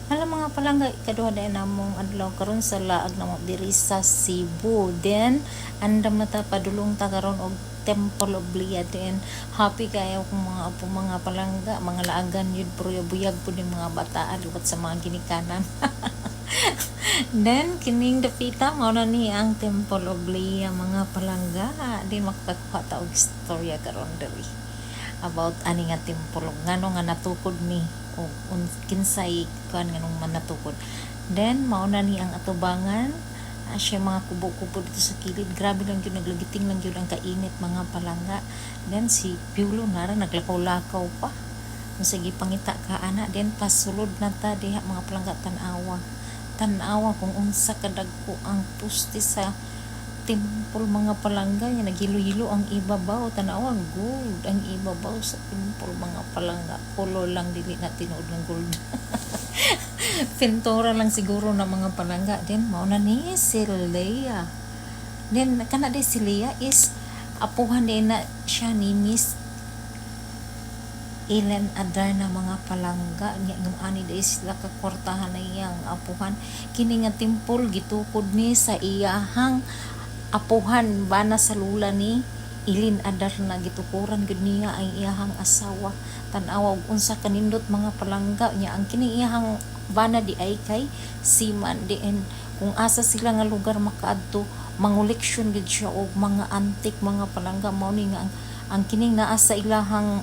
Alam mga palangga, ikaduha na namong adlaw karon sa laag na diri sa Cebu. Then anda mata padulong ta karon og Temple of Leah. Then happy kayo kung mga apo mga palangga, mga laagan yun pero buyag po ng mga bata aliwat sa mga ginikanan. Then kining dapita mao na ni ang Temple of Leah mga palangga. Di makakakuha ta og istorya karon diri about ani nga temple ngano nga natukod ni o kinsay kan nganong manatukod. Then mao na ni ang atubangan, siya mga kubo-kubo dito sa kilid. Grabe lang yun, naglagiting lang yun ang kainit mga palangga. Then si Piulo nara naglakaw-lakaw pa, sige pangita ka ana. Then pasulod na ta diha mga palangga, tanawa kung unsa kadagko ang pusti sa temple mga palangga. Yan naghilo-hilo ang ibabaw, tanawa gold ang ibabaw sa temple mga palangga. Color lang dili na tinuod ng gold. Pintura lang siguro na mga palangga. Then mao na ni si Leah. Then kana di si Leah is apuhan din na siya ni Miss Adarna mga palangga. Ng ani di sila kakwartahan na iyang apuhan. Kini nga temple gitukod ni sa iyahang apuhan bana sa lula ni Adarna. Gitukuran gud niya ang iyahang asawa. Tanawa og unsa kanindot mga palangga niya ang kini iyahang bana di ay kay Siman diin kung asa sila nga lugar makaadto mangoleksyon gid siya og mga antik mga palangga. Mao ni nga ang kining naa sa iyahang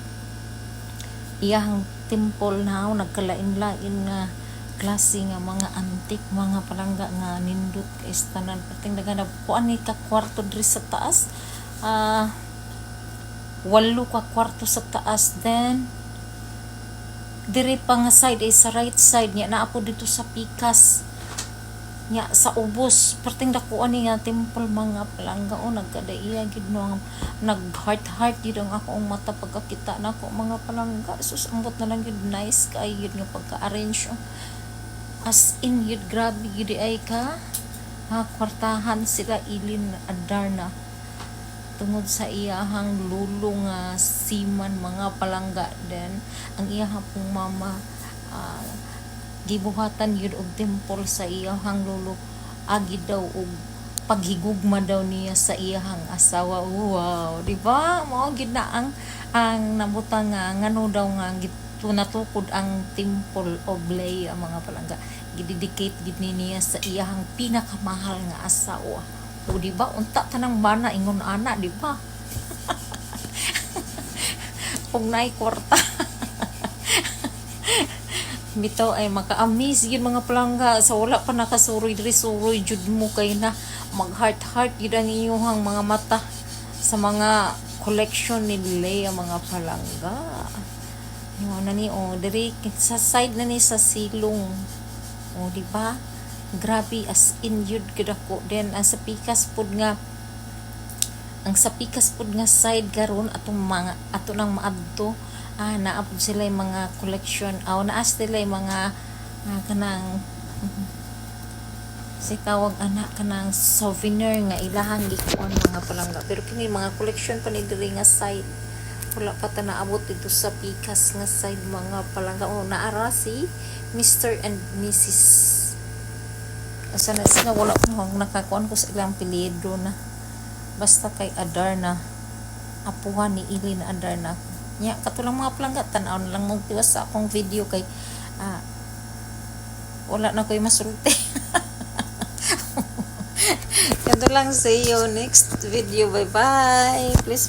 temple na nagkalain-lain nga klase nga mga antik mga palangga nga nindot kay tanan pating dagan kuan ni ka kwarto diri sa taas. 8 ka kwarto sa taas. Then diri pa nga side ay sa right side niya naa po dito sa pikas nya sa ubos perting dakuan ni nga temple mga palangga. O nagkadaiya gid no, nag heart gid ang akong mata pagkakita nako mga palangga. Sus ambot na lang gid, nice kay gid nga pagka-arrange as in yun. Grabe gid ay ka kwartahan sila Adarna tungod sa iyahang lulo nga Siman mga palangga. Then ang iyahang pong mama gibuhatan yun og temple sa iyahang lulo, agi daw og paghigugma daw niya sa iyahang asawa. Wow, di ba? Mao gid na ang nabutang nga ngano daw nga natukod ang Temple of Leah mga palangga. Gidedicate gid niya sa iyahang pinakamahal nga asawa. O di ba? Unta tanang bana ingon ana, di ba? Kung nay kwarta. Bitaw ay maka-amaze yun mga palangga. Sa wala pa nakasuroy diri, suroy jud mo kay na mag heart yun ang inyong mga mata sa mga collection ni Leah mga palangga. Yun na ni diri sa side na ni sa silong. O di ba? Grabe as in yun kadako. Then ang sa pikas pud nga side karon atong mga ato nang maadto naapod sila yung mga collection naas sila yung mga kanang si tawag anak kanang souvenir nga ilahang gikuan mga palangga. Pero kini mga collection pa ni diri nga side wala pa ta naabot dito sa pikas nga side mga palangga. Naara si Mr. and Mrs. Asa na sila, wala ko nakakuan ko sa ilang apelyido na basta kay Adarna, apuhan ni Adarna nya. Katulang mga palangga, tanaw na lang mong tiwas sa akong video kay wala na ko'y masulti. Ganito lang, see you next video. Bye bye, please